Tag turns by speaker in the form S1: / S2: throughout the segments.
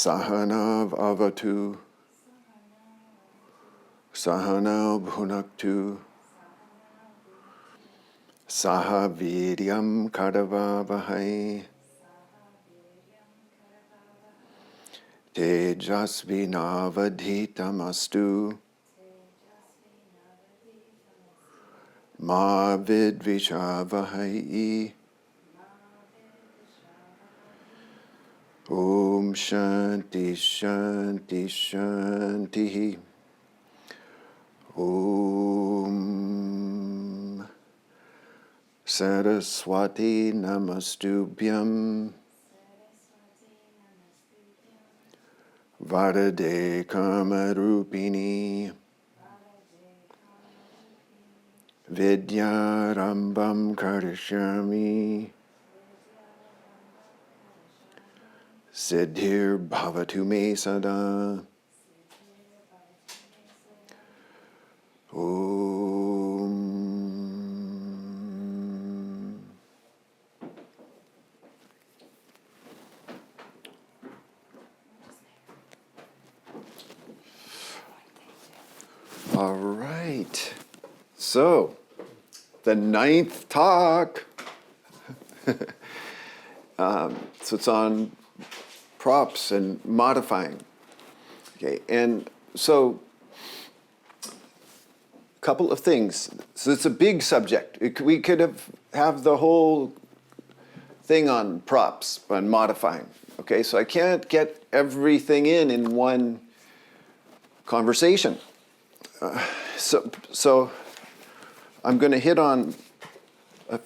S1: Sahana avatu, Sahana bhunaktu, Saha viryam kadavavahai, Tejasvinavadhitamastu, Ma vidvishavahai. Om Shanti Shanti Shanti. Om Saraswati Namastubhyam Varade Kamarupini Vidyarambam Karishyami Siddhir Bhavatu Me Sada. Om. All right. So, the ninth talk. So it's on props and modifying. Okay, and so a couple of things. So it's a big subject. We could have the whole thing on props, on modifying. Okay, so I can't get everything in one conversation. So I'm going to hit on a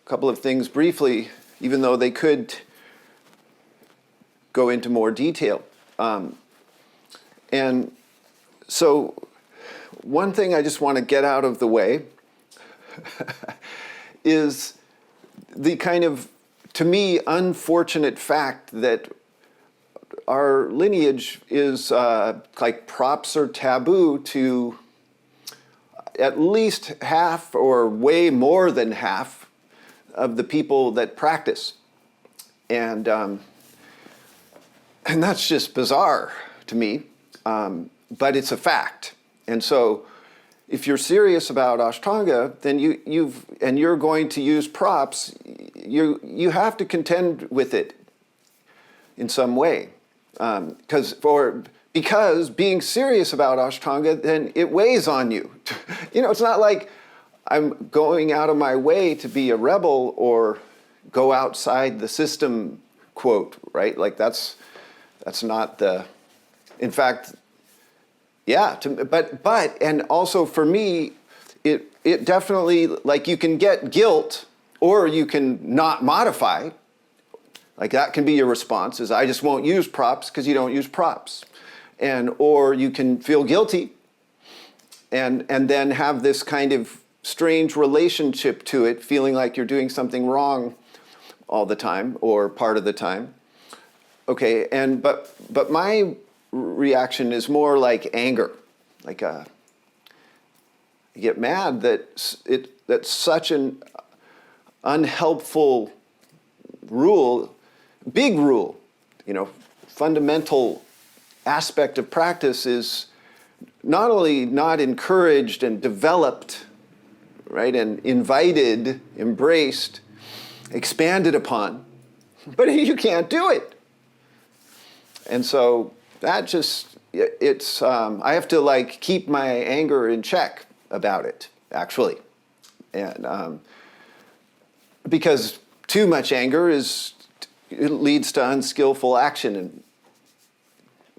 S1: couple of things briefly, even though they could go into more detail. And so one thing I just want to get out of the way is the kind of, to me, unfortunate fact that our lineage is like props are taboo to at least half or way more than half of the people that practice. And that's just bizarre to me, but it's a fact. And so if you're serious about Ashtanga, then you're going to use props, you have to contend with it in some way. Because being serious about Ashtanga, then it weighs on you. It's not like I'm going out of my way to be a rebel or go outside the system, quote, right? Like that's not the, in fact, yeah, but and also for me, it definitely, like you can get guilt or you can not modify. Like that can be your response, is I just won't use props because you don't use props. Or you can feel guilty and then have this kind of strange relationship to it, feeling like you're doing something wrong all the time or part of the time. Okay, but my reaction is more like anger. Like I get mad that's such an unhelpful rule, big rule, fundamental aspect of practice is not only not encouraged and developed, right, and invited, embraced, expanded upon, but you can't do it. And so that just, it's, I have to like keep my anger in check about it, actually. And because too much anger it leads to unskillful action, and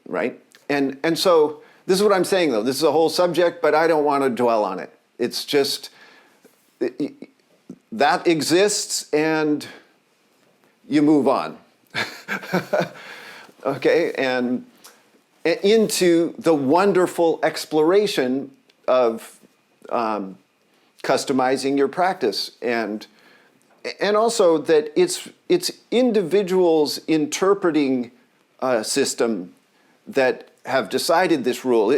S1: right? And so this is what I'm saying, though. This is a whole subject, but I don't want to dwell on it. It's just, that exists and you move on. Okay, and into the wonderful exploration of customizing your practice, and also that it's individuals interpreting a system that have decided this rule.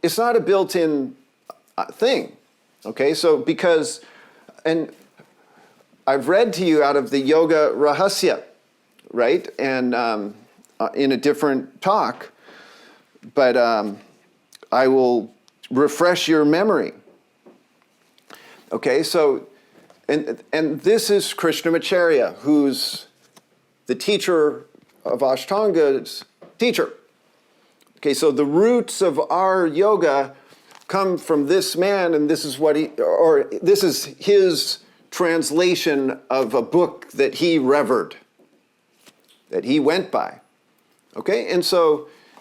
S1: It's not a built-in thing, okay? So because, and I've read to you out of the Yoga Rahasya, right? And in a different talk, but I will refresh your memory. Okay, so, and this is Krishnamacharya, who's the teacher of Ashtanga's teacher. Okay, so the roots of our yoga come from this man, and this is this is his translation of a book that he revered, that he went by. Okay, and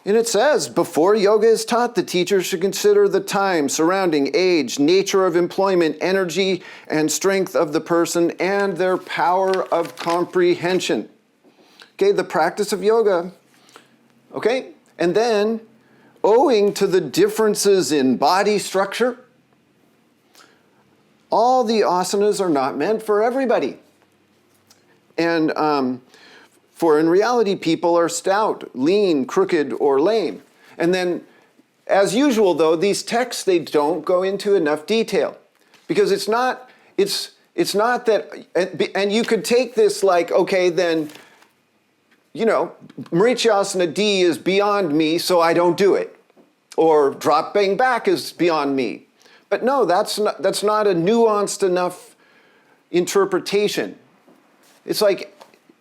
S1: it says, before yoga is taught, the teacher should consider the time, surrounding, age, nature of employment, energy, and strength of the person, and their power of comprehension. Okay, the practice of yoga. Okay, and then, owing to the differences in body structure, all the asanas are not meant for everybody. And for in reality, people are stout, lean, crooked, or lame. And then, as usual though, these texts, they don't go into enough detail. Because it's not that, and you could take this like, okay, then, Marityasana D is beyond me, so I don't do it. Or dropping back is beyond me. But no, that's not a nuanced enough interpretation. It's like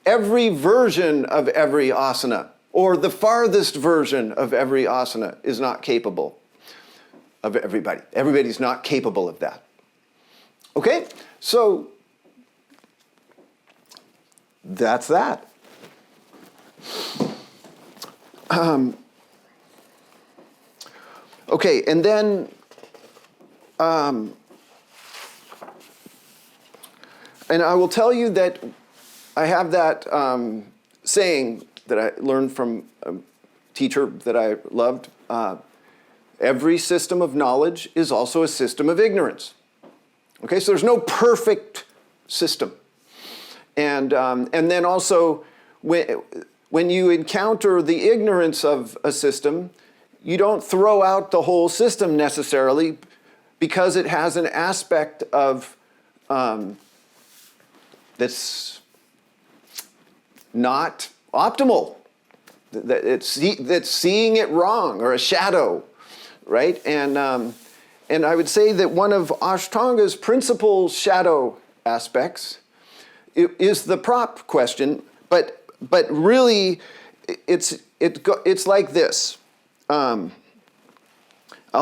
S1: every version of every asana, or the farthest version of every asana, is not capable of everybody. Everybody's not capable of that. Okay? So, that's that. Okay, and then, and I will tell you that I have that saying that I learned from a teacher that I loved. Every system of knowledge is also a system of ignorance. Okay, so there's no perfect system. And then also, when you encounter the ignorance of a system, you don't throw out the whole system necessarily, because it has an aspect of that's not optimal, that's seeing it wrong, or a shadow, right? And I would say that one of Ashtanga's principal shadow aspects is the prop question, but really it's like this. I'll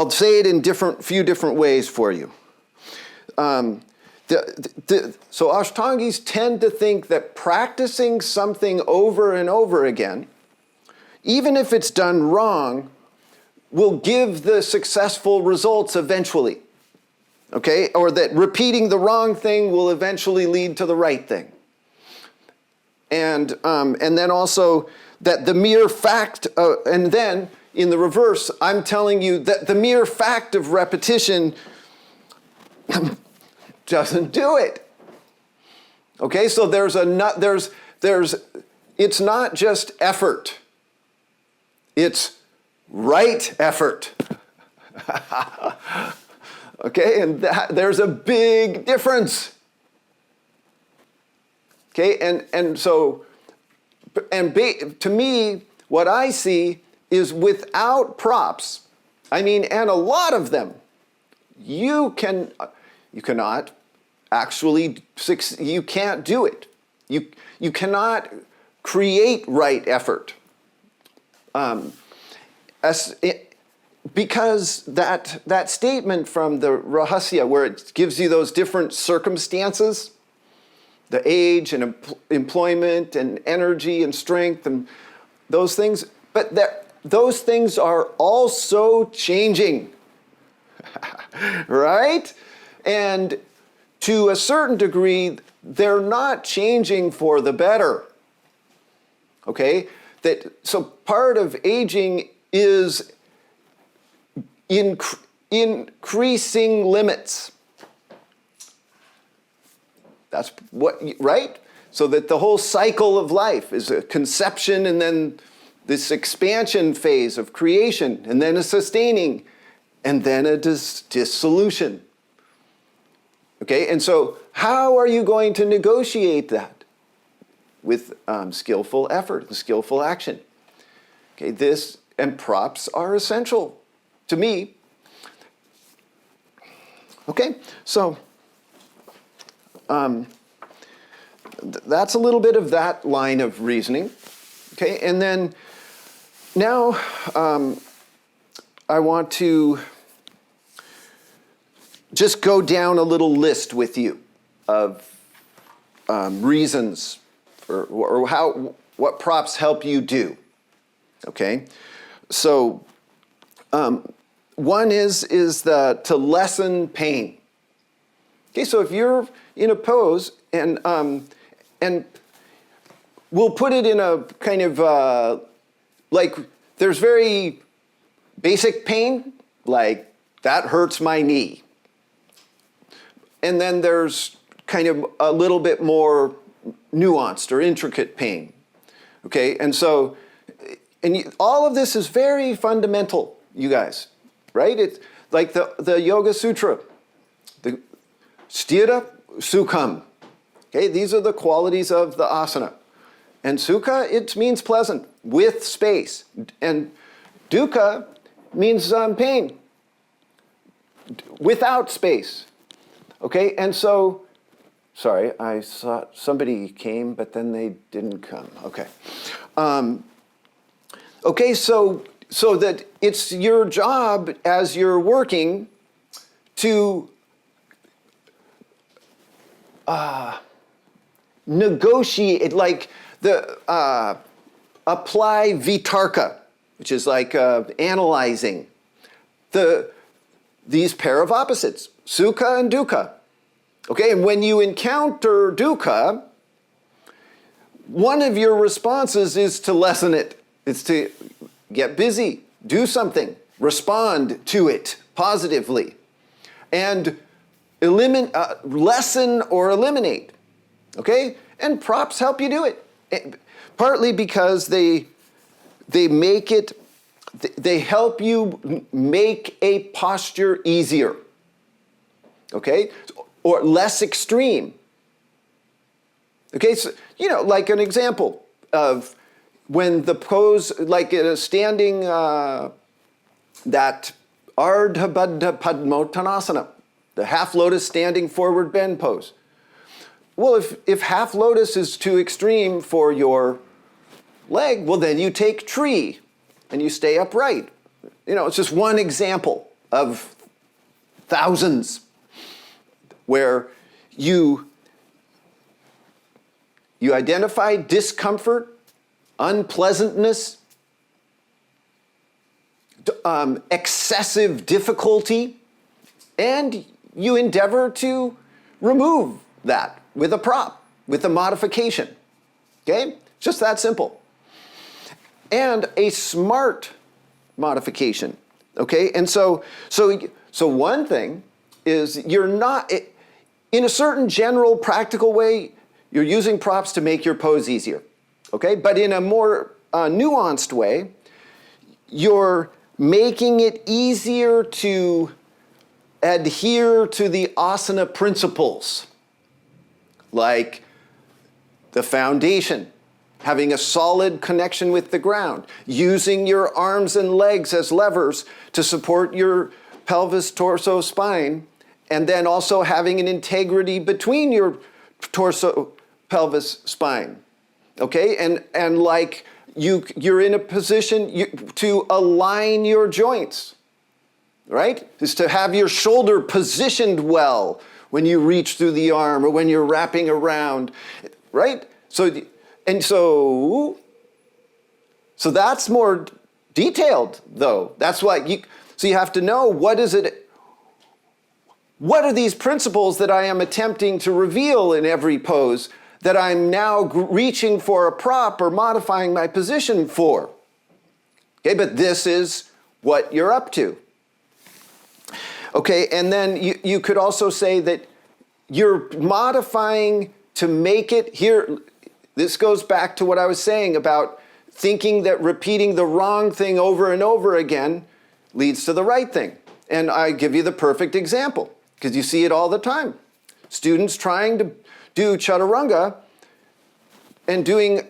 S1: say it in few different ways for you. So Ashtangis tend to think that practicing something over and over again, even if it's done wrong, will give the successful results eventually. Okay? Or that repeating the wrong thing will eventually lead to the right thing. And then also that the mere fact, and then in the reverse, I'm telling you that the mere fact of repetition doesn't do it. Okay, so it's not just effort. It's right effort. Okay, and there's a big difference. Okay, to me, what I see is without props, and a lot of them, you cannot actually, you can't do it. You cannot create right effort. Because that statement from the Rahasya, where it gives you those different circumstances, the age and employment and energy and strength and those things, but those things are also changing, right? And to a certain degree, they're not changing for the better, okay? So part of aging is increasing limits. That's what, right? So that the whole cycle of life is a conception, and then this expansion phase of creation, and then a sustaining, and then a dissolution. Okay, and so how are you going to negotiate that? With skillful effort, skillful action. Okay, this and props are essential to me. Okay, so that's a little bit of that line of reasoning. Okay, and then now I want to just go down a little list with you of reasons for, or what props help you do. Okay, so one is to lessen pain. Okay, so if you're in a pose and we'll put it in a kind of like there's very basic pain, like that hurts my knee. And then there's kind of a little bit more nuanced or intricate pain. Okay, and so all of this is very fundamental, you guys, right? It's like the Yoga Sutra, the sthira sukham. Okay, these are the qualities of the asana. And sukha, it means pleasant, with space. And dukkha means pain, without space. Okay, and so, sorry, I saw somebody came, but then they didn't come. Okay. Okay, so that it's your job as you're working to negotiate, like apply vitarka, which is like analyzing these pair of opposites, sukha and dukkha. Okay, and when you encounter dukkha, one of your responses is to lessen it. It's to get busy, do something, respond to it positively, and lessen or eliminate. Okay, and props help you do it, partly because they make it. They help you make a posture easier, okay, or less extreme. Okay, so, like an example of when the pose, like in a standing, that Ardha Baddha Padmottanasana, the half lotus standing forward bend pose. Well, if half lotus is too extreme for your leg, well, then you take tree and you stay upright. It's just one example of thousands where you identify discomfort, unpleasantness, excessive difficulty, and you endeavor to remove that with a prop, with a modification. Okay? Just that simple. And a smart modification. Okay? And so one thing is you're not, in a certain general practical way, you're using props to make your pose easier. Okay? But in a more nuanced way, you're making it easier to adhere to the asana principles, like the foundation, having a solid connection with the ground, using your arms and legs as levers to support your pelvis, torso, spine, and then also having an integrity between your torso, pelvis, spine. Okay, and like you're in a position to align your joints, right? Is to have your shoulder positioned well when you reach through the arm or when you're wrapping around, right? So that's more detailed, though. That's what so you have to know what are these principles that I am attempting to reveal in every pose that I'm now reaching for a prop or modifying my position for. Okay, but this is what you're up to. Okay, and then you could also say that you're modifying to make it here. This goes back to what I was saying about thinking that repeating the wrong thing over and over again leads to the right thing. And I give you the perfect example, because you see it all the time. Students trying to do chaturanga and doing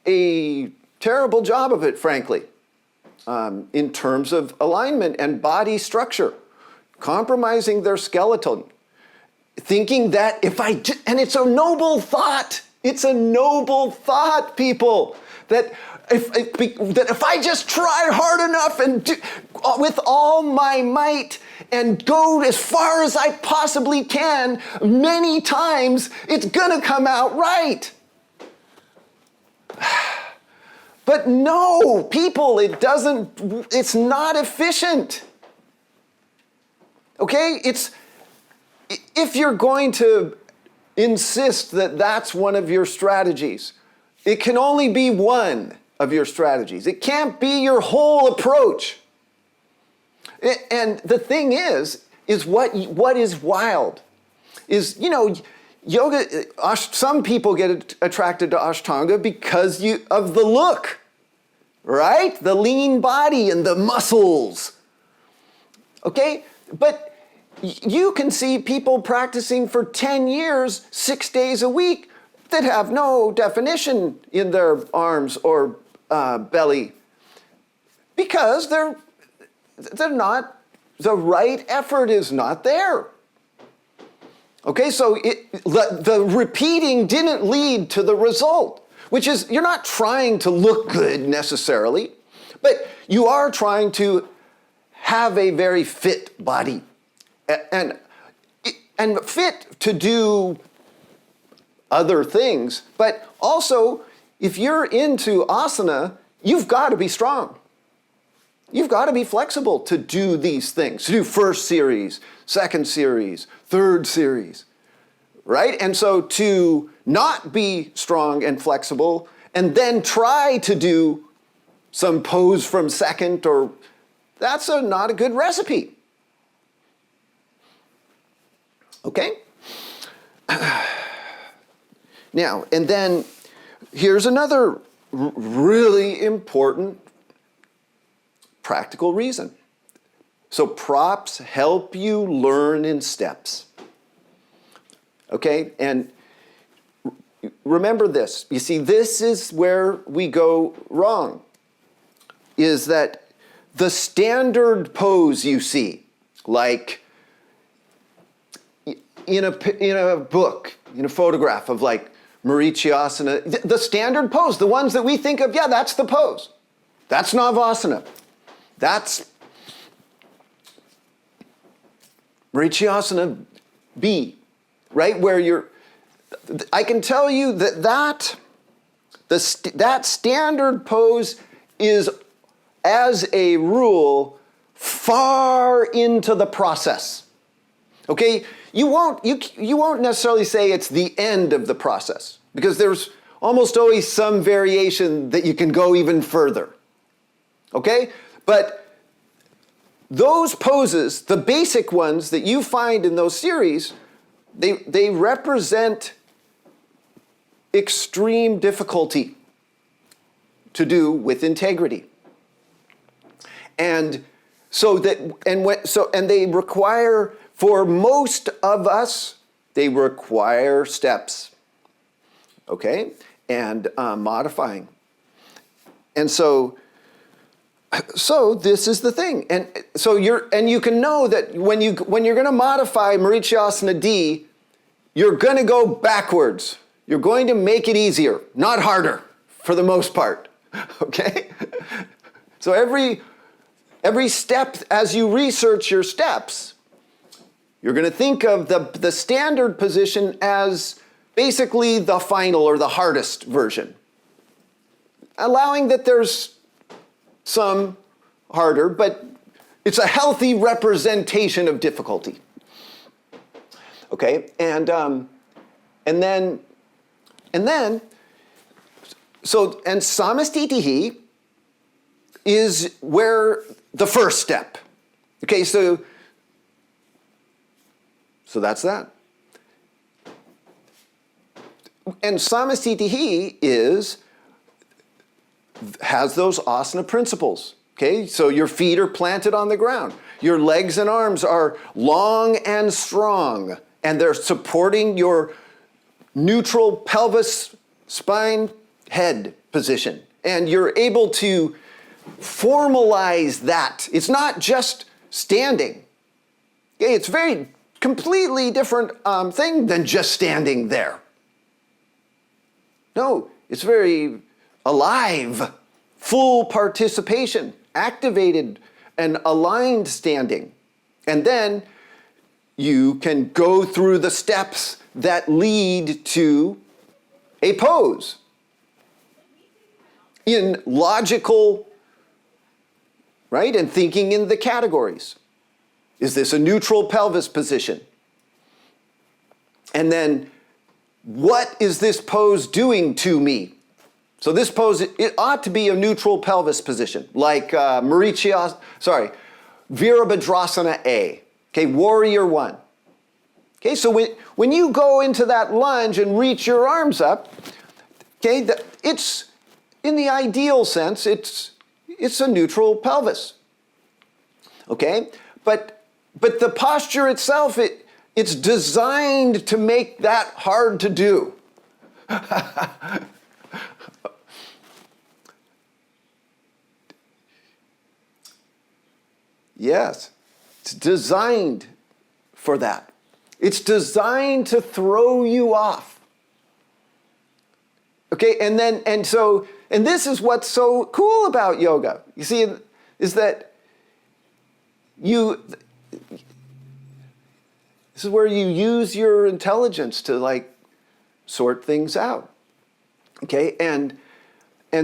S1: a terrible job of it, frankly, in terms of alignment and body structure, compromising their skeleton, thinking that and it's a noble thought. It's a noble thought, people, that if I just try hard enough and with all my might and go as far as I possibly can many times, it's gonna come out right. But no, people, it's not efficient. Okay? If you're going to insist that that's one of your strategies, it can only be one of your strategies. It can't be your whole approach. And the thing is what is wild is, yoga, some people get attracted to Ashtanga because of the look, right? The lean body and the muscles. Okay? But you can see people practicing for 10 years, 6 days a week, that have no definition in their arms or belly because they're not, the right effort is not there. Okay, so the repeating didn't lead to the result, which is you're not trying to look good necessarily, but you are trying to have a very fit body and fit to do other things. But also, if you're into asana, you've got to be strong. You've got to be flexible to do these things, to do first series, second series, third series, right? And so to not be strong and flexible and then try to do some pose from second, that's not a good recipe. Okay? Now, and then here's another really important practical reason. So props help you learn in steps. Okay? And remember this. You see, this is where we go wrong, is that the standard pose you see, like in a book, in a photograph of like Asana, the standard pose, the ones that we think of, yeah, that's the pose. That's Navasana. That's Asana B, right? Where I can tell you that standard pose is, as a rule, far into the process. Okay? You won't necessarily say it's the end of the process, because there's almost always some variation that you can go even further. Okay? But those poses, the basic ones that you find in those series, they represent extreme difficulty to do with integrity. And they require, for most of us, they require steps, okay, and modifying. And so this is the thing, and so you can know that when you're going to modify Asana D, you're going to go backwards. You're going to make it easier, not harder, for the most part. Okay, so every step, as you research your steps, you're going to think of the standard position as basically the final or the hardest version, allowing that there's some harder, but it's a healthy representation of difficulty. Okay, and then samastitihi is where the first step. Okay, so that's that. And samastitihi has those asana principles. Okay, so your feet are planted on the ground. Your legs and arms are long and strong, and they're supporting your neutral pelvis, spine, head position. And you're able to formalize that. It's not just standing. Okay, it's very completely different thing than just standing there. No, it's very alive, full participation, activated and aligned standing. And then you can go through the steps that lead to a pose in logical, right? And thinking in the categories. Is this a neutral pelvis position? And then, what is this pose doing to me? So this pose, it ought to be a neutral pelvis position, like Virabhadrasana A. Okay, warrior one. Okay, so when you go into that lunge and reach your arms up, okay, it's, in the ideal sense, it's a neutral pelvis. Okay, but the posture itself, it's designed to make that hard to do. Yes, it's designed for that. It's designed to throw you off. Okay, and this is what's so cool about yoga. You see, is that this is where you use your intelligence to like sort things out. Okay, and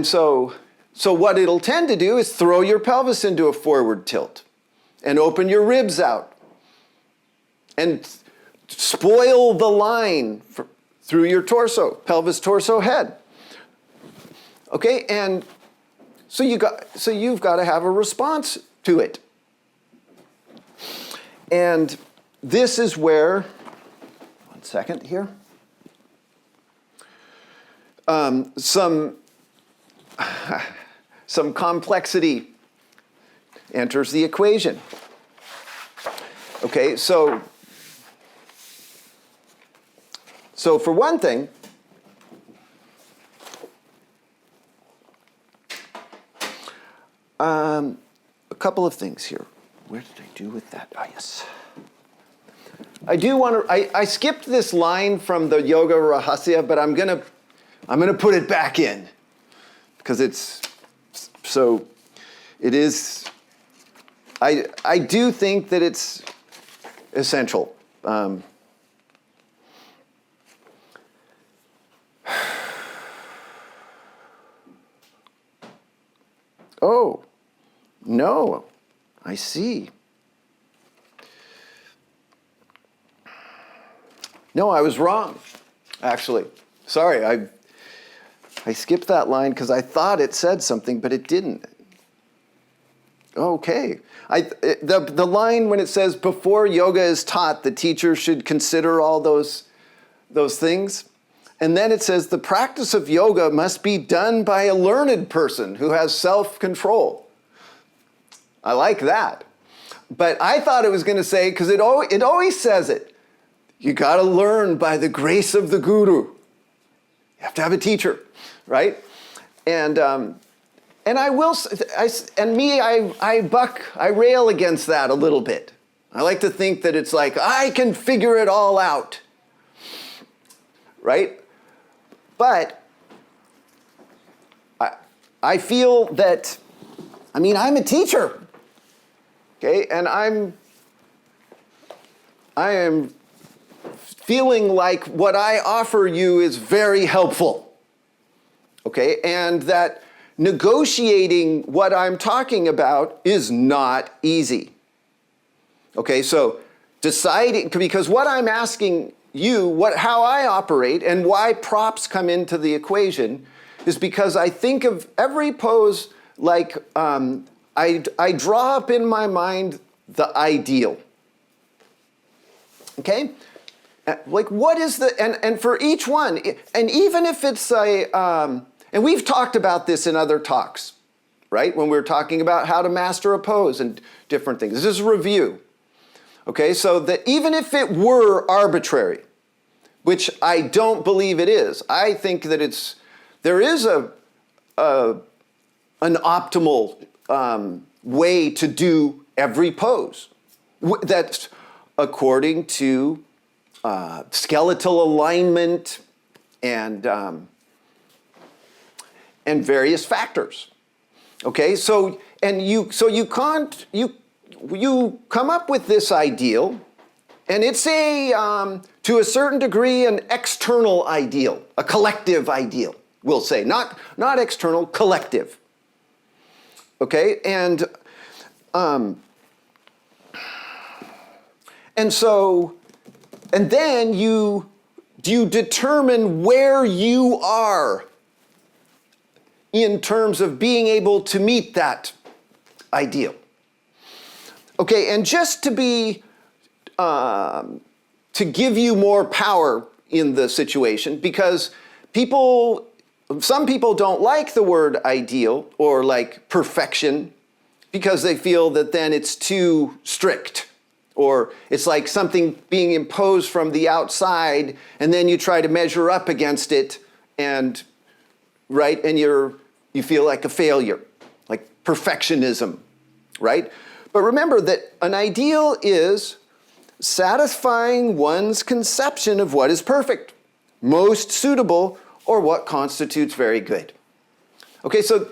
S1: so what it'll tend to do is throw your pelvis into a forward tilt and open your ribs out and spoil the line through your torso, pelvis, torso, head. Okay, and so you've got to have a response to it. And this is where, one second here, some complexity enters the equation. Okay, so for one thing, a couple of things here. Where did I do with that? Ah, yes. I do want to. I skipped this line from the Yoga Rahasya, but I'm gonna put it back in because it's so. It is. I do think that it's essential. Oh, no, I see. No, I was wrong, actually. Sorry, I skipped that line because I thought it said something, but it didn't. Okay. The line when it says, before yoga is taught, the teacher should consider all those things. And then it says, the practice of yoga must be done by a learned person who has self-control. I like that. But I thought it was going to say, because it always says it, you got to learn by the grace of the guru. You have to have a teacher, right? And I rail against that a little bit. I like to think that it's like, I can figure it all out, right? But I feel that, I'm a teacher, okay? And I am feeling like what I offer you is very helpful, okay? And that negotiating what I'm talking about is not easy. Okay, so deciding, because what I'm asking you, how I operate and why props come into the equation is because I think of every pose like I draw up in my mind the ideal. Okay? Like what is and for each one, and even if it's and we've talked about this in other talks, right? When we're talking about how to master a pose and different things. This is a review. Okay, so that even if it were arbitrary, which I don't believe it is, I think that there is a an optimal way to do every pose. That's according to skeletal alignment and various factors. Okay, so you come up with this ideal, and it's to a certain degree an external ideal, a collective ideal, we'll say, not external, collective. Okay, and then you determine where you are in terms of being able to meet that ideal. Okay, and just to give you more power in the situation, because some people don't like the word ideal or like perfection because they feel that then it's too strict, or it's like something being imposed from the outside and then you try to measure up against it and you feel like a failure, like perfectionism, right? But remember that an ideal is satisfying one's conception of what is perfect, most suitable, or what constitutes very good. Okay, so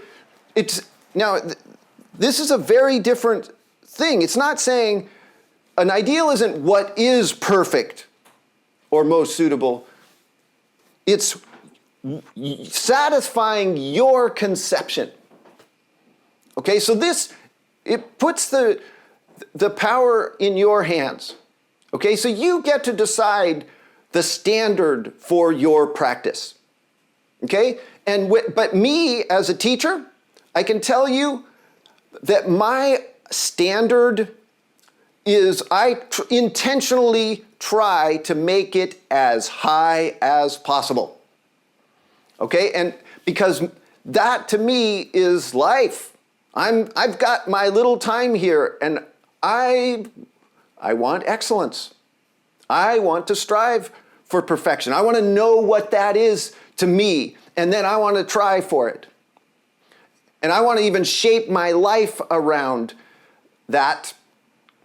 S1: this is a very different thing. It's not saying an ideal isn't what is perfect or most suitable. It's satisfying your conception. Okay, so it puts the power in your hands. Okay, so you get to decide the standard for your practice. Okay, but me as a teacher, I can tell you that my standard is I intentionally try to make it as high as possible. Okay, and because that to me is life. I've got my little time here, and I want excellence. I want to strive for perfection. I want to know what that is to me, and then I want to try for it. And I want to even shape my life around that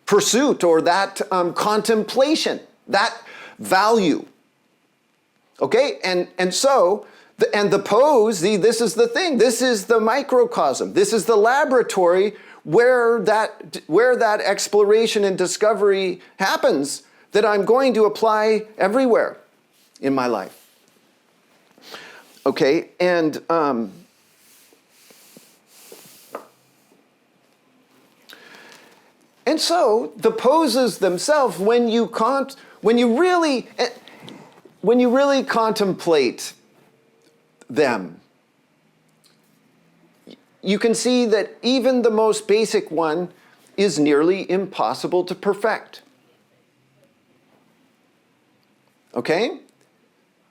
S1: pursuit or that contemplation, that value. Okay, and so, and the pose, this is the thing. This is the microcosm. This is the laboratory where that exploration and discovery happens that I'm going to apply everywhere in my life. Okay, and so the poses themselves, when you really contemplate them, you can see that even the most basic one is nearly impossible to perfect. Okay?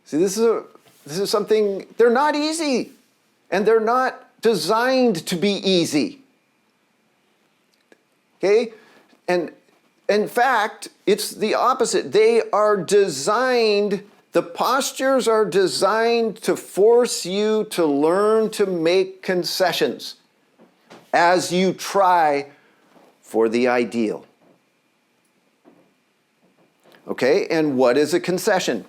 S1: See, this is something, they're not easy, and they're not designed to be easy. Okay? And in fact, it's the opposite. They are designed, the postures are designed to force you to learn to make concessions as you try for the ideal. Okay, and what is a concession?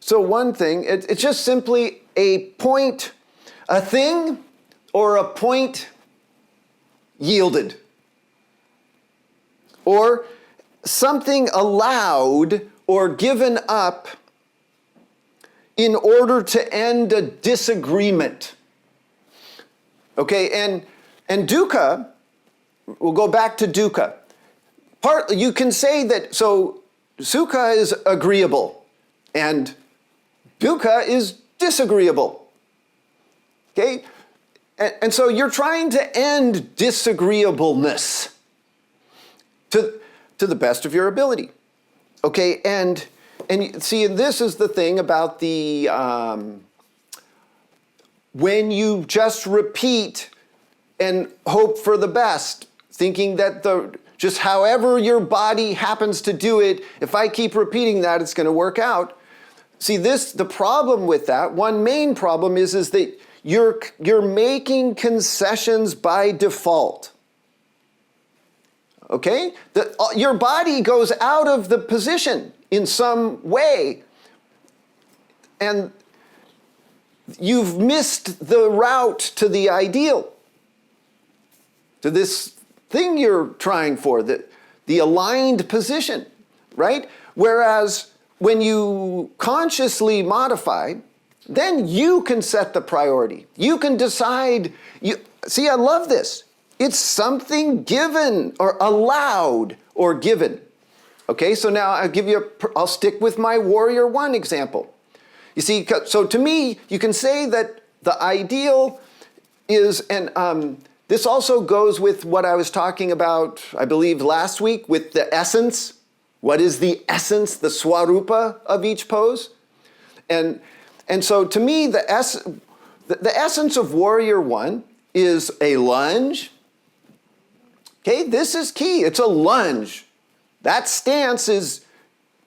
S1: So one thing, it's just simply a point, a thing or a point yielded. Or something allowed or given up in order to end a disagreement. Okay, and dukkha, we'll go back to dukkha. Partly, you can say that, so sukha is agreeable and dukkha is disagreeable. Okay, and so you're trying to end disagreeableness to the best of your ability. Okay, and see, this is the thing about the when you just repeat and hope for the best, thinking that just however your body happens to do it, if I keep repeating that, it's going to work out. See, the problem with that, one main problem is that you're making concessions by default. Okay? Your body goes out of the position in some way, and you've missed the route to the ideal, to this thing you're trying for, the aligned position, right? Whereas when you consciously modify, then you can set the priority. You can decide. See, I love this. It's something given or allowed or given. Okay, so now I'll stick with my Warrior One example. You see, so to me, you can say that the ideal is, and this also goes with what I was talking about, I believe, last week with the essence. What is the essence, the swarupa of each pose? And so to me, the essence of Warrior One is a lunge. Okay, this is key. It's a lunge. That stance is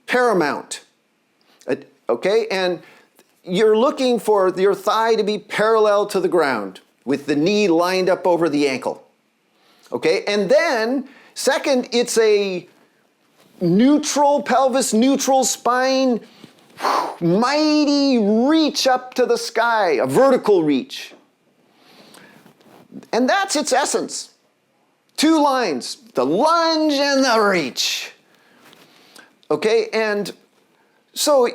S1: paramount. Okay, and you're looking for your thigh to be parallel to the ground with the knee lined up over the ankle. Okay, and then second, it's a neutral pelvis, neutral spine, mighty reach up to the sky, a vertical reach. And that's its essence. Two lines, the lunge and the reach. Okay, and so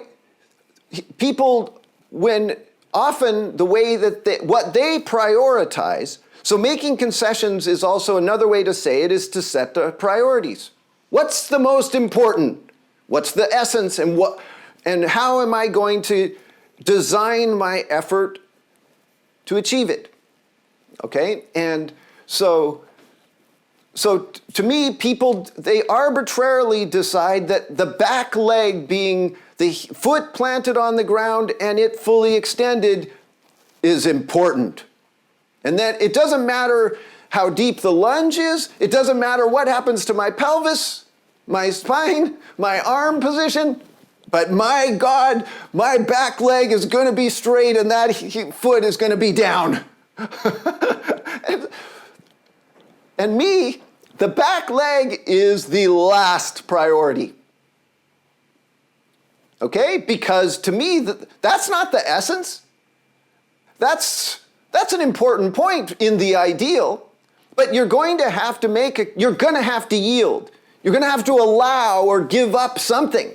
S1: people, when often the way that what they prioritize, so making concessions is also another way to say it, is to set the priorities. What's the most important? What's the essence, and how am I going to design my effort to achieve it? Okay, and so to me, people, they arbitrarily decide that the back leg being the foot planted on the ground and it fully extended is important. And that it doesn't matter how deep the lunge is, it doesn't matter what happens to my pelvis, my spine, my arm position, but my God, my back leg is going to be straight and that foot is going to be down. And me, the back leg is the last priority. Okay? Because to me, that's not the essence. That's an important point in the ideal, but you're going to have to you're going to have to yield. You're going to have to allow or give up something.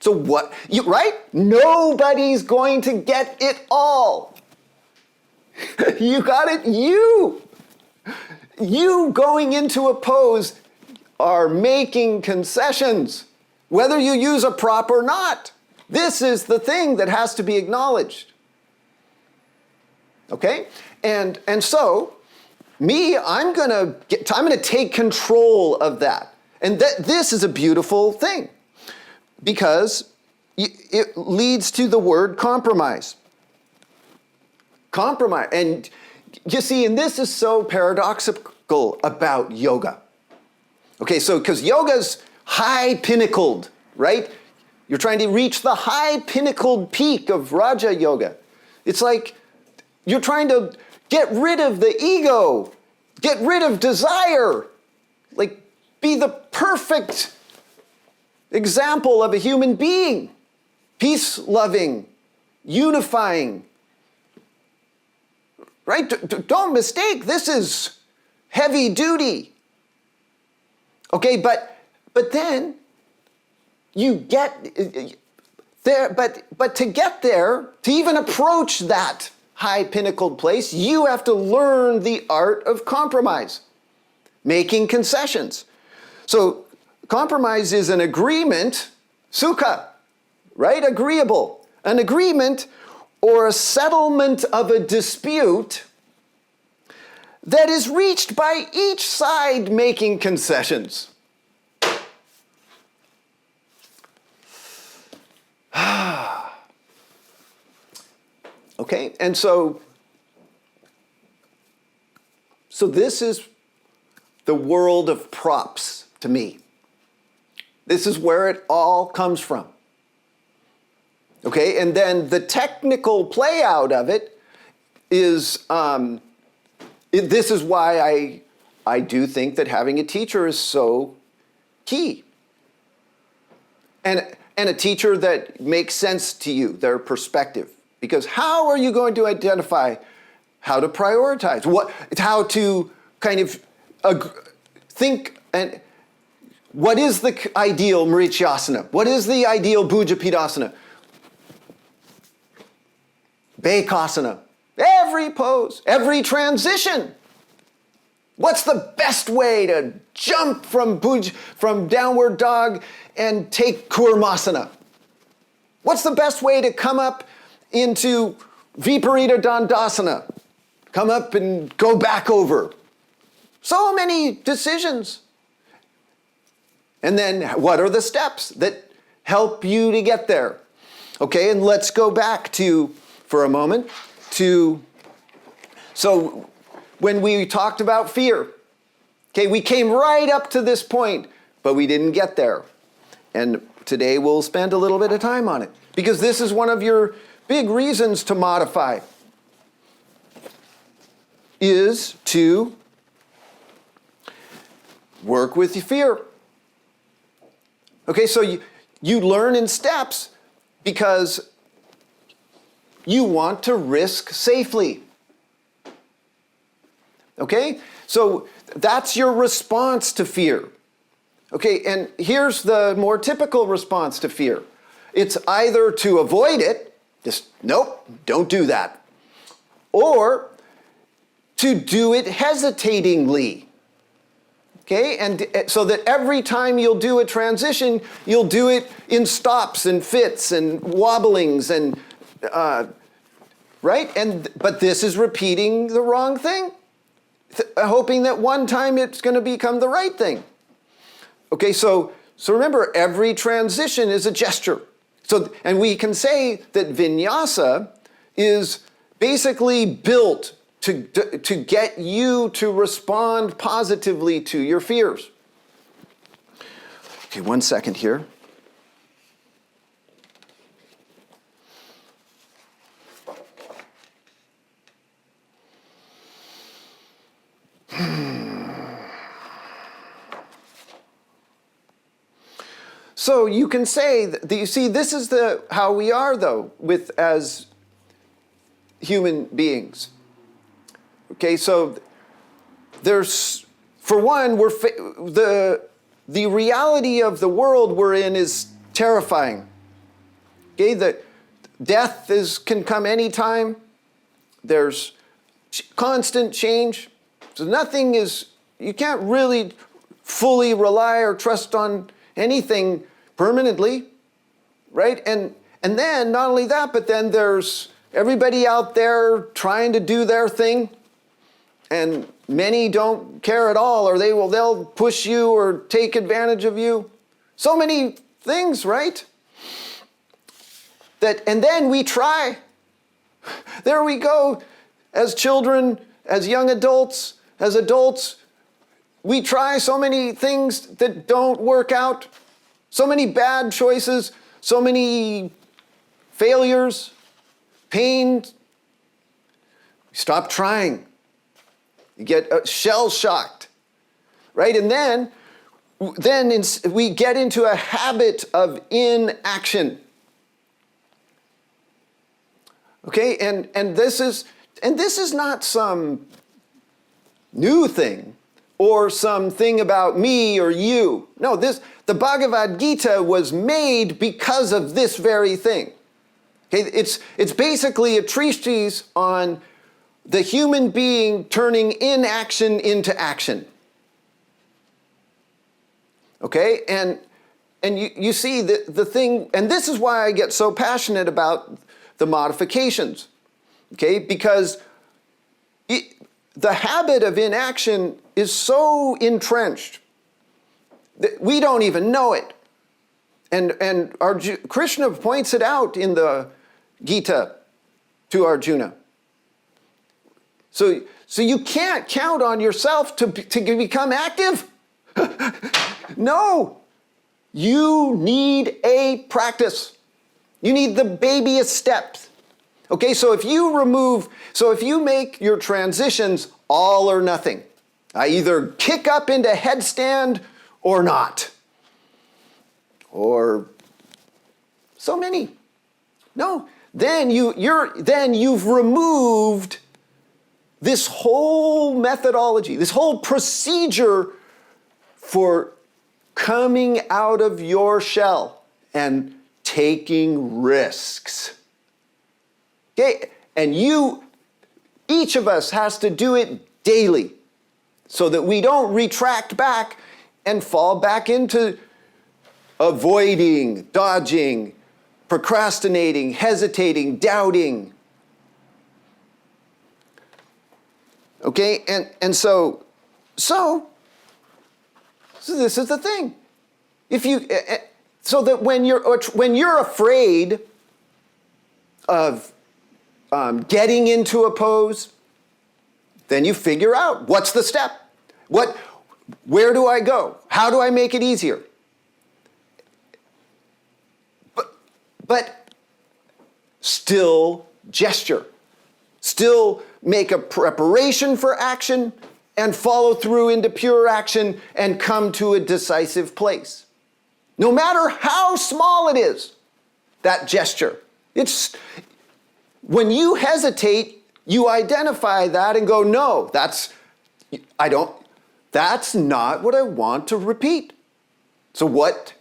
S1: So what, right? Nobody's going to get it all. You got it? You going into a pose are making concessions, whether you use a prop or not. This is the thing that has to be acknowledged. Okay? And so, I'm gonna take control of that. And this is a beautiful thing because it leads to the word compromise. Compromise. And you see, and this is so paradoxical about yoga. Okay, so because yoga's high pinnacled, right? You're trying to reach the high pinnacled peak of Raja Yoga. It's like you're trying to get rid of the ego, get rid of desire, like be the perfect example of a human being, peace-loving, unifying. Right? Don't mistake, this is heavy duty. Okay, but then you get there, but to get there, to even approach that high pinnacled place, you have to learn the art of compromise, making concessions. So compromise is an agreement, sukha, right? Agreeable. An agreement or a settlement of a dispute that is reached by each side making concessions. Okay, and so So this is the world of props to me. This is where it all comes from. Okay, and then the technical play out of it is, this is why I do think that having a teacher is so key. And a teacher that makes sense to you, their perspective. Because how are you going to identify how to prioritize? How to kind of think, and what is the ideal Marityasana? What is the ideal Bhujapidasana? Bakasana. Every pose, every transition. What's the best way to jump from downward dog and take Kurmasana? What's the best way to come up into Viparita Dandasana? Come up and go back over. So many decisions. And then what are the steps that help you to get there? Okay, and let's go back to, for a moment, so when we talked about fear, okay, we came right up to this point, but we didn't get there. And today we'll spend a little bit of time on it, because this is one of your big reasons to modify, is to work with your fear. Okay, so you learn in steps because you want to risk safely. Okay, so that's your response to fear. Okay, and here's the more typical response to fear. It's either to avoid it, just nope, don't do that, or to do it hesitatingly. Okay, and so that every time you'll do a transition, you'll do it in stops and fits and wobblings and, right? But this is repeating the wrong thing, hoping that one time it's going to become the right thing. Okay, so remember, every transition is a gesture. So, and we can say that vinyasa is basically built to get you to respond positively to your fears. Okay, 1 second here. So you can say that, you see, this is how we are though, as human beings. Okay, so there's, for one, the reality of the world we're in is terrifying. Okay, that death can come anytime. There's constant change. So you can't really fully rely or trust on anything permanently, right? And then not only that, but then there's everybody out there trying to do their thing. And many don't care at all, or they'll push you or take advantage of you. So many things, right? And then we try. There we go. As children, as young adults, as adults, we try so many things that don't work out. So many bad choices, so many failures, pain. Stop trying. You get shell-shocked, right? And then we get into a habit of inaction. Okay, and this is not some new thing or something about me or you. No, the Bhagavad Gita was made because of this very thing. Okay, it's basically a treatise on the human being turning inaction into action. Okay, and you see the thing, and this is why I get so passionate about the modifications. Okay, because the habit of inaction is so entrenched that we don't even know it. And Krishna points it out in the Gita to Arjuna. So So you can't count on yourself to become active. No, you need a practice. You need the babyest steps. Okay, so if you make your transitions all or nothing, I either kick up into headstand or not, or so many. No, then you've removed this whole methodology, this whole procedure for coming out of your shell and taking risks. Okay, and each of us has to do it daily so that we don't retract back and fall back into avoiding, dodging, procrastinating, hesitating, doubting. Okay, and so this is the thing. So that when you're afraid of getting into a pose, then you figure out what's the step. Where do I go? How do I make it easier? But still gesture. Still make a preparation for action and follow through into pure action and come to a decisive place. No matter how small it is, that gesture. When you hesitate, you identify that and go, no, that's not what I want to repeat. So what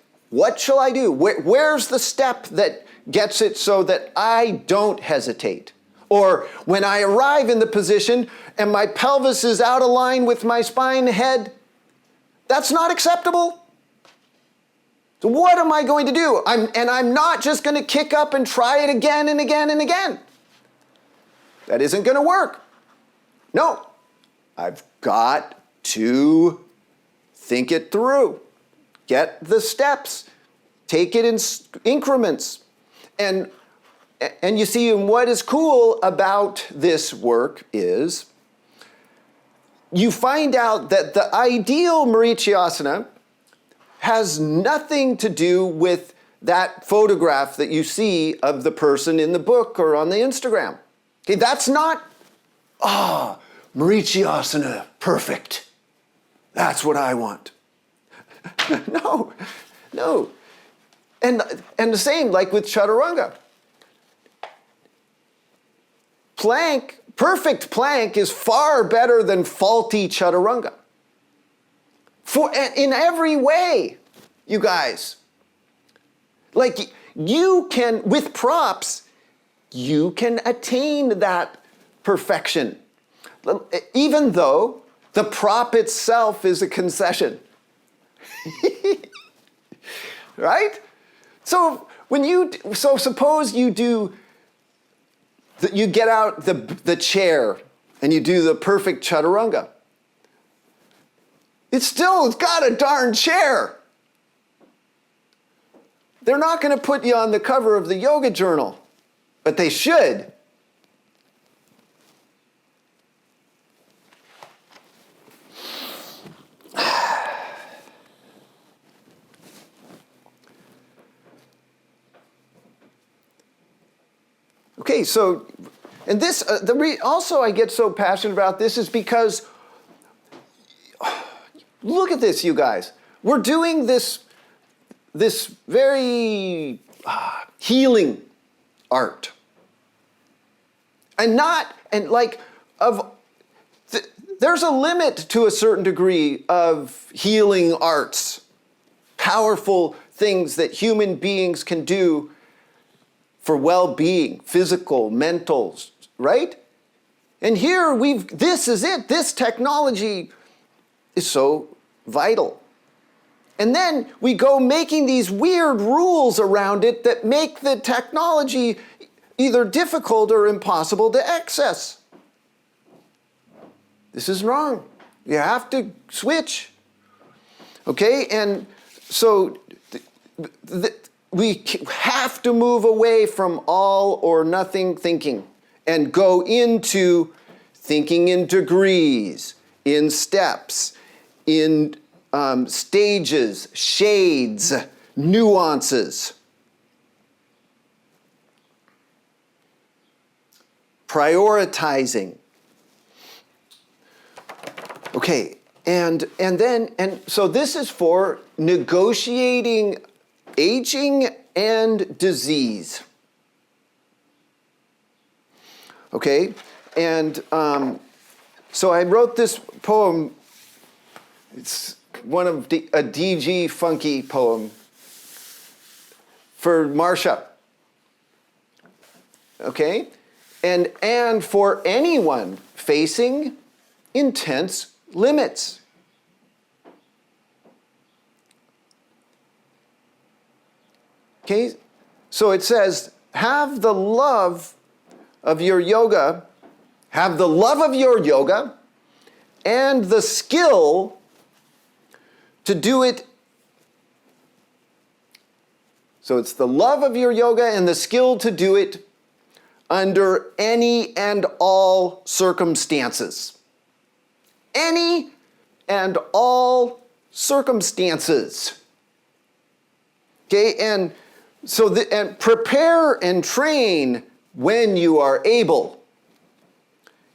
S1: shall I do? Where's the step that gets it so that I don't hesitate? Or when I arrive in the position and my pelvis is out of line with my spine head, that's not acceptable. So what am I going to do? I'm not just going to kick up and try it again and again and again. That isn't going to work. No, I've got to think it through. Get the steps. Take it in increments. And you see, what is cool about this work is you find out that the ideal Marichiyasana has nothing to do with that photograph that you see of the person in the book or on the Instagram. Okay, that's not, Marichiyasana, perfect. That's what I want. No. And the same like with Chaturanga. Perfect plank is far better than faulty Chaturanga. In every way, you guys. Like you can, with props, you can attain that perfection. Even though the prop itself is a concession. Right? So suppose you get out the chair and you do the perfect Chaturanga. It's got a darn chair. They're not going to put you on the cover of the yoga journal, but they should. Okay, so, and this, also I get so passionate about this is because, look at this, you guys. We're doing this very healing art. There's a limit to a certain degree of healing arts, powerful things that human beings can do for well-being, physical, mental, right? And here this is it. This technology is so vital. And then we go making these weird rules around it that make the technology either difficult or impossible to access. This is wrong. You have to switch. Okay, and so we have to move away from all or nothing thinking and go into thinking in degrees, in steps, in stages, shades, nuances. Prioritizing. Okay, and so this is for negotiating aging and disease. Okay, and so I wrote this poem. It's one of a DG funky poem for Marcia. Okay, and for anyone facing intense limits. Okay, so it says, have the love of your yoga, have the love of your yoga and the skill to do it. So it's the love of your yoga and the skill to do it under any and all circumstances. Any and all circumstances. Okay, and so and prepare and train when you are able.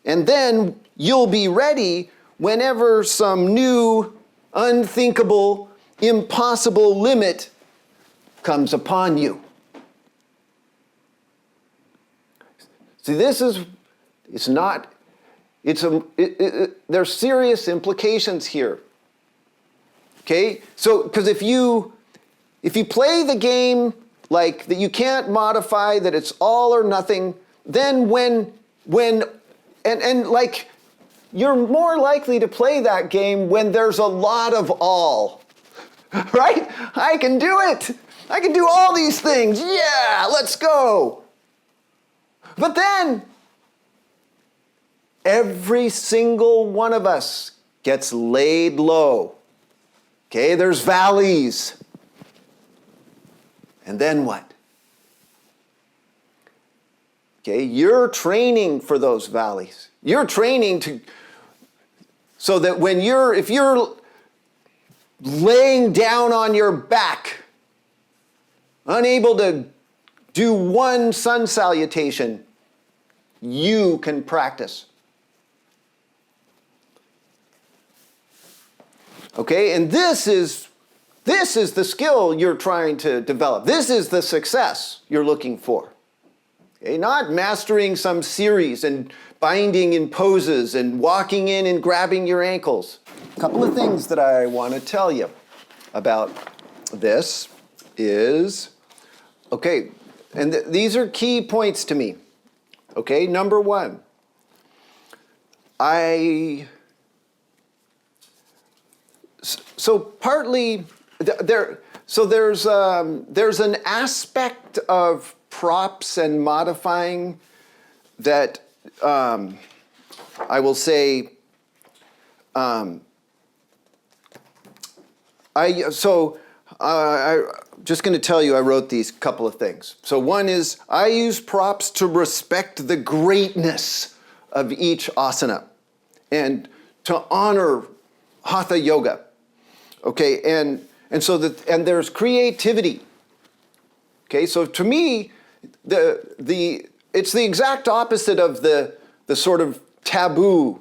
S1: And then you'll be ready whenever some new, unthinkable, impossible limit comes upon you. See, there's serious implications here. Okay? So, because if you play the game like that you can't modify, that it's all or nothing, then and like you're more likely to play that game when there's a lot of all. Right? I can do it. I can do all these things. Yeah, let's go. But then every single one of us gets laid low. Okay, there's valleys. And then what? Okay, you're training for those valleys. You're training so that if you're laying down on your back, unable to do one sun salutation, you can practice. Okay, and this is the skill you're trying to develop. This is the success you're looking for. Okay, not mastering some series and binding in poses and walking in and grabbing your ankles. A couple of things that I want to tell you about this is, okay, and these are key points to me. Okay, number one, so partly there's an aspect of props and modifying that I will say I'm just going to tell you I wrote these couple of things. So one is I use props to respect the greatness of each asana and to honor hatha yoga. Okay, and so there's creativity. Okay, so to me, it's the exact opposite of the sort of taboo.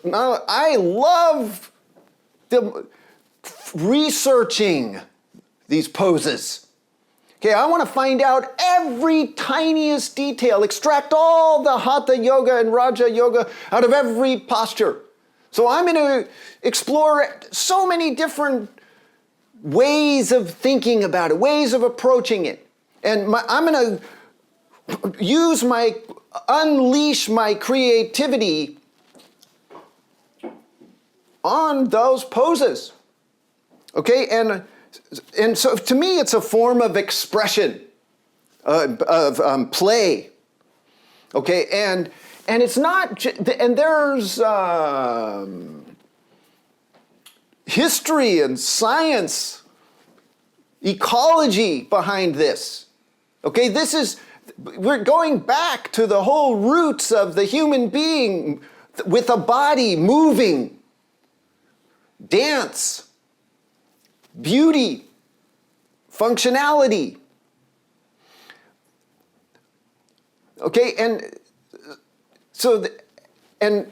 S1: I love researching these poses. Okay, I want to find out every tiniest detail, extract all the hatha yoga and raja yoga out of every posture. So I'm going to explore so many different ways of thinking about it, ways of approaching it. And I'm going to unleash my creativity on those poses. Okay, and so to me it's a form of expression, of play. Okay, and it's not, and there's history and science, ecology behind this. Okay, we're going back to the whole roots of the human being with a body moving, dance, beauty, functionality. Okay, and so, and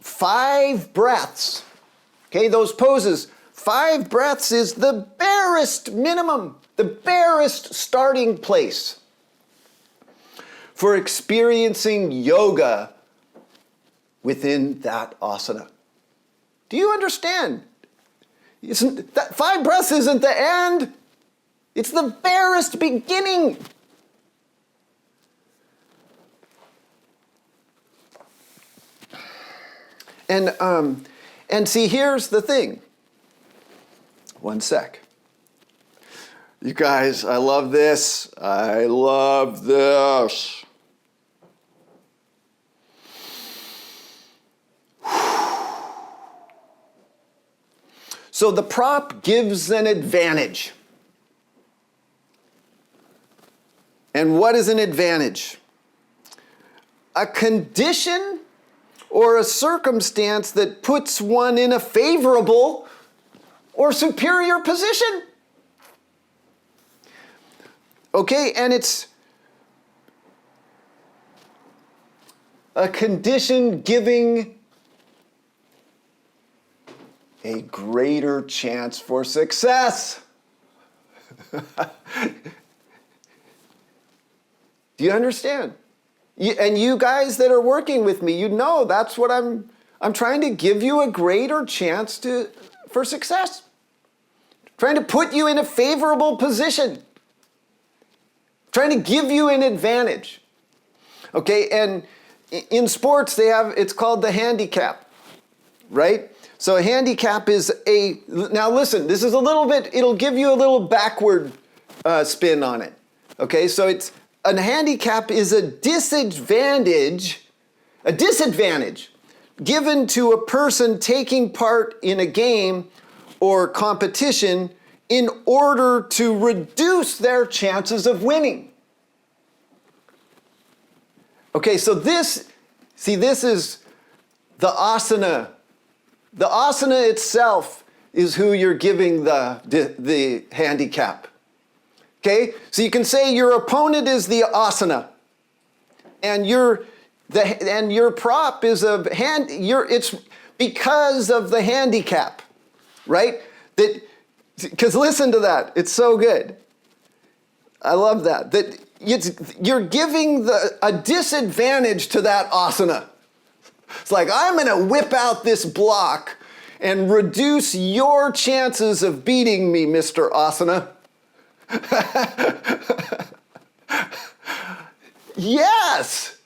S1: 5 breaths, okay, those poses, 5 breaths is the barest minimum, the barest starting place for experiencing yoga within that asana. Do you understand? That 5 breaths isn't the end. It's the barest beginning. And see, here's the thing. One sec. You guys, I love this. I love this. So the prop gives an advantage. And what is an advantage? A condition or a circumstance that puts one in a favorable or superior position. Okay, and it's a condition giving a greater chance for success. Do you understand? And you guys that are working with me, you know that's what I'm trying to give you a greater chance for success. Trying to put you in a favorable position. Trying to give you an advantage. Okay, and in sports it's called the handicap, right? So a handicap is now listen, this is a little bit, it'll give you a little backward spin on it. Okay, so a handicap is a disadvantage given to a person taking part in a game or competition in order to reduce their chances of winning. Okay, so this is the asana. The asana itself is who you're giving the handicap. Okay, so you can say your opponent is the asana, and your prop is it's because of the handicap, right? Because listen to that, it's so good. I love that. You're giving a disadvantage to that asana. It's like, I'm going to whip out this block and reduce your chances of beating me, Mr. Asana. Yes!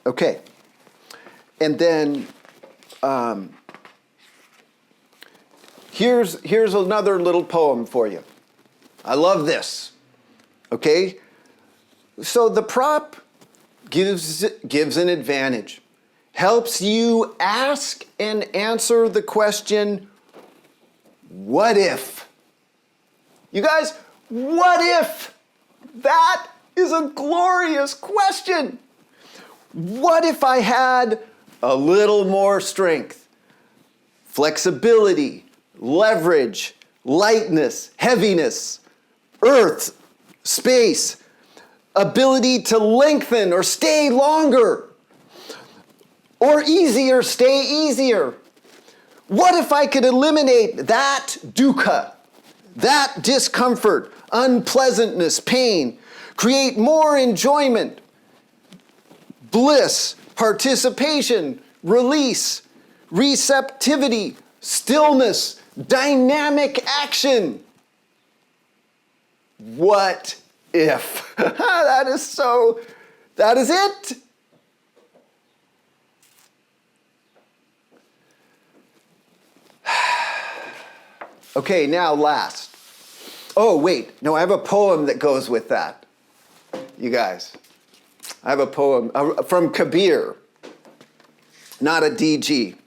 S1: Okay, and then here's another little poem for you. I love this. Okay, so the prop gives an advantage, helps you ask and answer the question, what if? You guys, what if? That is a glorious question. What if I had a little more strength, flexibility, leverage, lightness, heaviness, earth, space, ability to lengthen or stay longer, or easier, stay easier? What if I could eliminate that dukkha, that discomfort, unpleasantness, pain, create more enjoyment, bliss, participation, release, receptivity, stillness, dynamic action? What if? That is it. Okay, now last. Oh, wait, no, I have a poem that goes with that. You guys, I have a poem from Kabir, not a DG.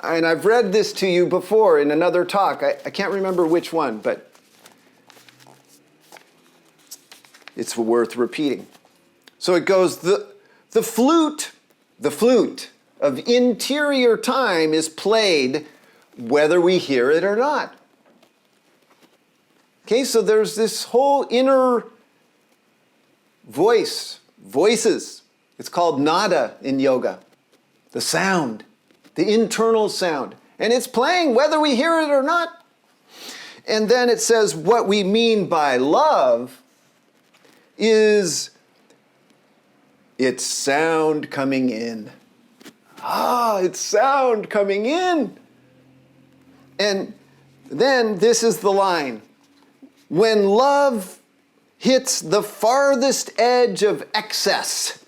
S1: And I've read this to you before in another talk. I can't remember which one, but it's worth repeating. So it goes, the flute of interior time is played whether we hear it or not. Okay, so there's this whole inner voices. It's called nada in yoga, the sound, the internal sound. And it's playing whether we hear it or not. And then it says what we mean by love is it's sound coming in. It's sound coming in. And then this is the line. When love hits the farthest edge of excess,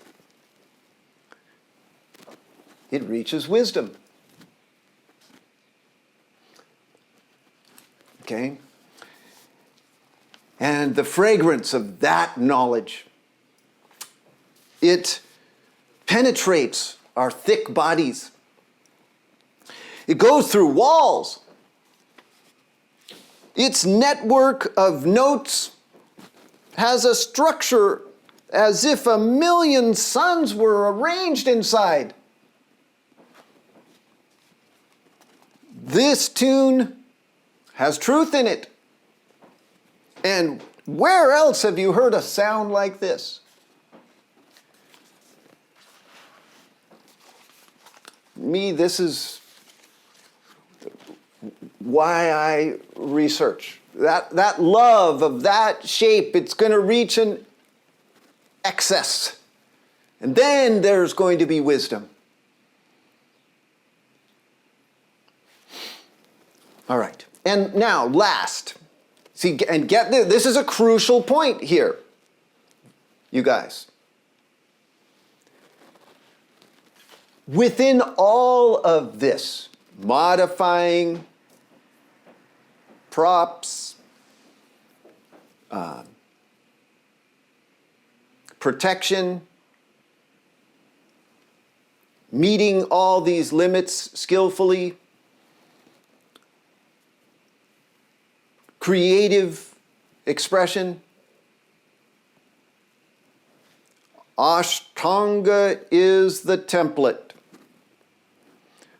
S1: it reaches wisdom. Okay? And the fragrance of that knowledge, it penetrates our thick bodies. It goes through walls. Its network of notes has a structure as if 1,000,000 suns were arranged inside. This tune has truth in it. And where else have you heard a sound like this? This is why I research. That love of that shape, it's going to reach an excess. And then there's going to be wisdom. All right. And now, last. See, and get this. This is a crucial point here, you guys. Within all of this, modifying, props, protection, meeting all these limits skillfully, creative expression, Ashtanga is the template.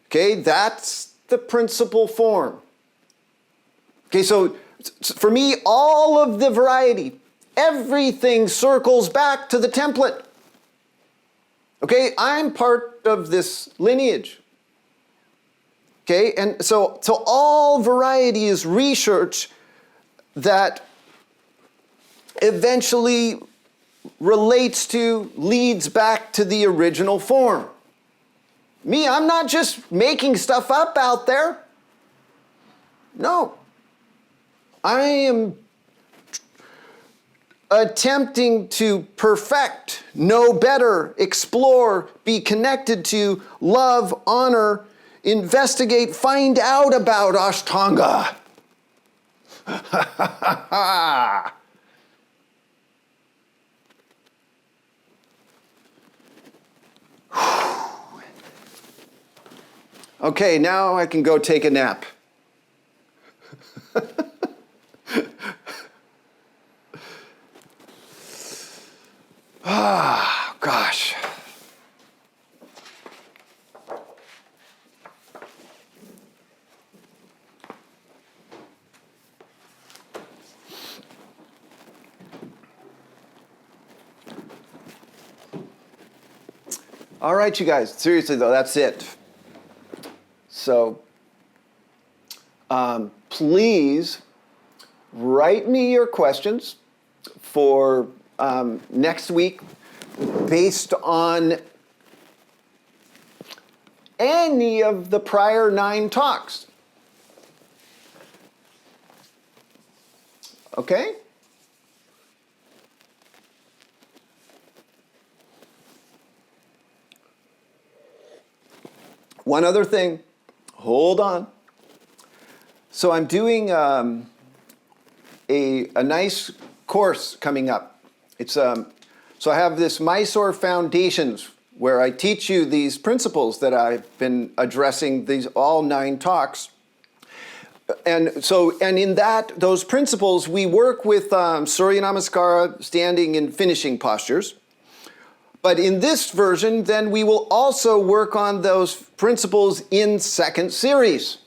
S1: Okay, that's the principal form. Okay, so for me, all of the variety, everything circles back to the template. Okay, I'm part of this lineage. Okay, and so all variety is research that eventually leads back to the original form. Me, I'm not just making stuff up out there. No. I am attempting to perfect, know better, explore, be connected to, love, honor, investigate, find out about Ashtanga. Okay, now I can go take a nap. Gosh. All right, you guys. Seriously, though, that's it. So, please write me your questions for next week based on any of the prior 9 talks. Okay? One other thing. Hold on. So I'm doing a a nice course coming up. It's so I have this Mysore Foundations where I teach you these principles that I've been addressing these all 9 talks. And in those principles, we work with Surya Namaskara, standing and finishing postures. But in this version, then we will also work on those principles in second series.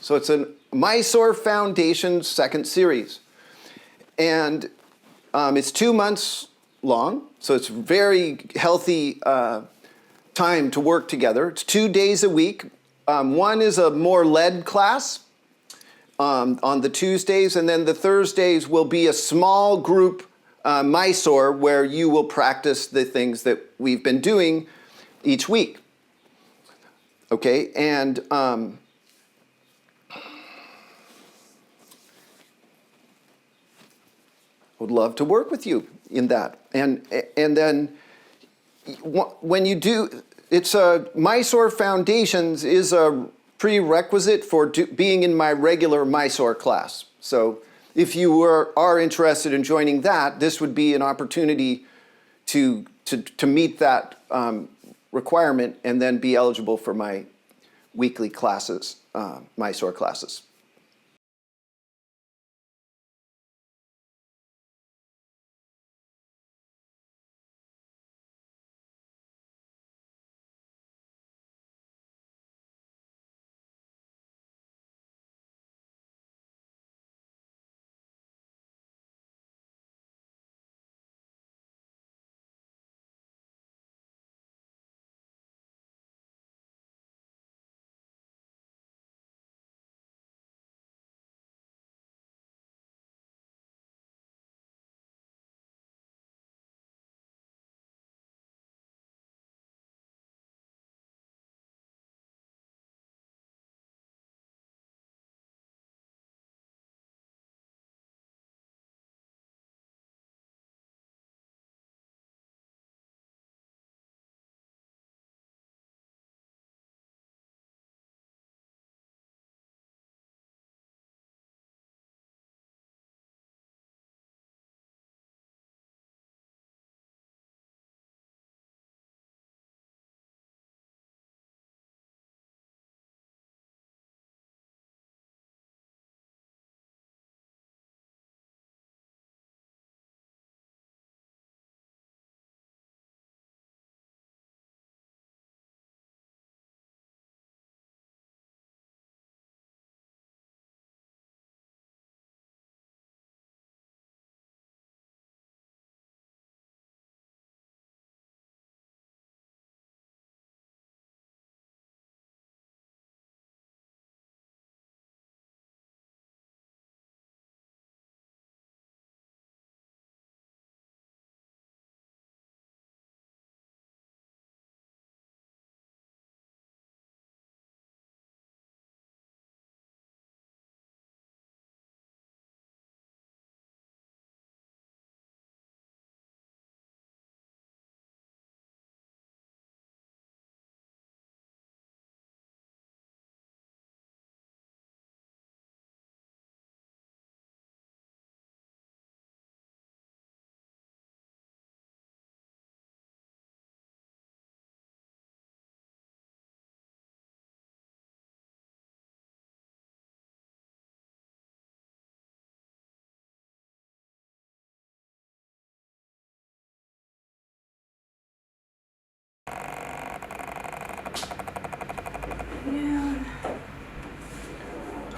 S1: So it's a Mysore Foundation second series. And it's 2 months long, so it's very healthy time to work together. It's 2 days a week. One is a more led class on the Tuesdays, and then the Thursdays will be a small group Mysore where you will practice the things that we've been doing each week. Okay, and would love to work with you in that. And then when you do, it's a Mysore Foundations is a prerequisite for being in my regular Mysore class. So if you are interested in joining that, this would be an opportunity to meet that requirement and then be eligible for my weekly classes, Mysore classes.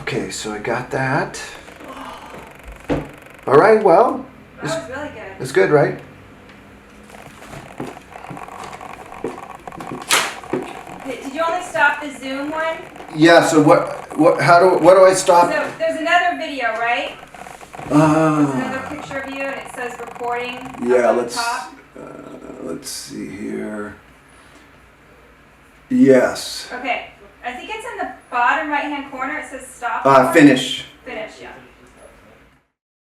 S1: Okay, so I got that. All right, well.
S2: That was really good.
S1: It's good, right?
S2: Did you only stop the Zoom one?
S1: Yeah, so what do I stop?
S2: So there's another video, right? There's another picture of you and it says recording
S1: Yeah,
S2: up on the top.
S1: let's see here. Yes.
S2: Okay, I think it's in the bottom right hand corner. It says stop.
S1: Finish.
S2: Finish, yeah.